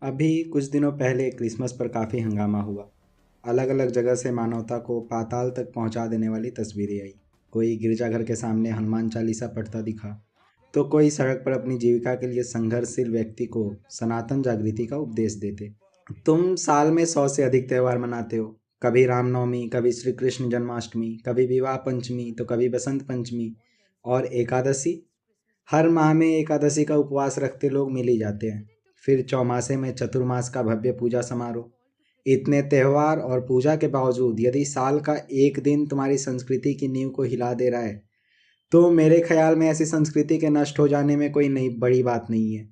अभी कुछ दिनों पहले क्रिसमस पर काफ़ी हंगामा हुआ। अलग अलग जगह से मानवता को पाताल तक पहुंचा देने वाली तस्वीरें आई। कोई गिरजाघर के सामने हनुमान चालीसा पढ़ता दिखा, तो कोई सड़क पर अपनी जीविका के लिए संघर्षशील व्यक्ति को सनातन जागृति का उपदेश देते। तुम साल में 100 से अधिक त्यौहार मनाते हो। कभी रामनवमी, कभी श्री कृष्ण जन्माष्टमी, कभी विवाह पंचमी, तो कभी बसंत पंचमी और एकादशी। हर माह में एकादशी का उपवास रखते लोग मिल ही जाते हैं। फिर चौमासे में चतुर्मास का भव्य पूजा समारोह। इतने त्यौहार और पूजा के बावजूद यदि साल का एक दिन तुम्हारी संस्कृति की नींव को हिला दे रहा है, तो मेरे ख्याल में ऐसी संस्कृति के नष्ट हो जाने में कोई नई बड़ी बात नहीं है।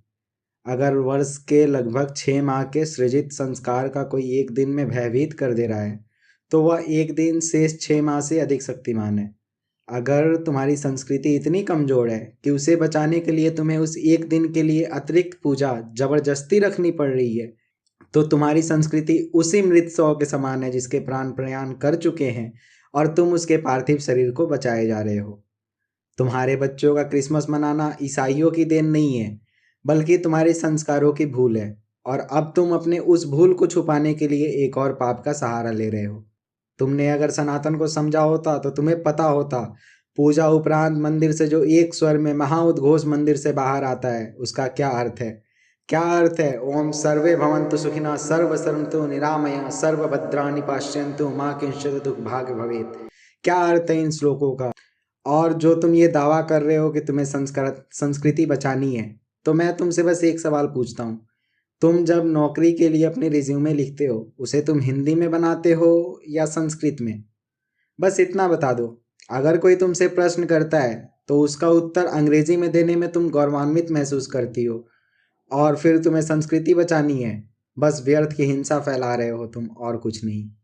अगर वर्ष के लगभग 6 माह के सृजित संस्कार का कोई एक दिन में भयभीत कर दे रहा है, तो वह एक दिन शेष 6 माह से अधिक शक्तिमान है। अगर तुम्हारी संस्कृति इतनी कमज़ोर है कि उसे बचाने के लिए तुम्हें उस एक दिन के लिए अतिरिक्त पूजा ज़बरदस्ती रखनी पड़ रही है, तो तुम्हारी संस्कृति उसी मृत शव के समान है जिसके प्राण प्रयाण कर चुके हैं और तुम उसके पार्थिव शरीर को बचाए जा रहे हो। तुम्हारे बच्चों का क्रिसमस मनाना ईसाइयों की देन नहीं है, बल्कि तुम्हारे संस्कारों की भूल है। और अब तुम अपने उस भूल को छुपाने के लिए एक और पाप का सहारा ले रहे हो। तुमने अगर सनातन को समझा होता तो तुम्हें पता होता, पूजा उपरांत मंदिर से जो एक स्वर में महाउद्घोष मंदिर से बाहर आता है उसका क्या अर्थ है। क्या अर्थ है, ओम सर्वे भवन्तु सुखिनः सर्व सन्तु निरामया सर्व भद्राणि पश्यन्तु माँ किंचित दुख भाग भवेत। क्या अर्थ है इन श्लोकों का। और जो तुम ये दावा कर रहे हो कि तुम्हें संस्कृति बचानी है, तो मैं तुमसे बस एक सवाल पूछता हूँ। तुम जब नौकरी के लिए अपने रिज्यूमे लिखते हो, उसे तुम हिंदी में बनाते हो या संस्कृत में? बस इतना बता दो। अगर कोई तुमसे प्रश्न करता है तो उसका उत्तर अंग्रेजी में देने में तुम गौरवान्वित महसूस करती हो, और फिर तुम्हें संस्कृति बचानी है। बस व्यर्थ की हिंसा फैला रहे हो तुम, और कुछ नहीं।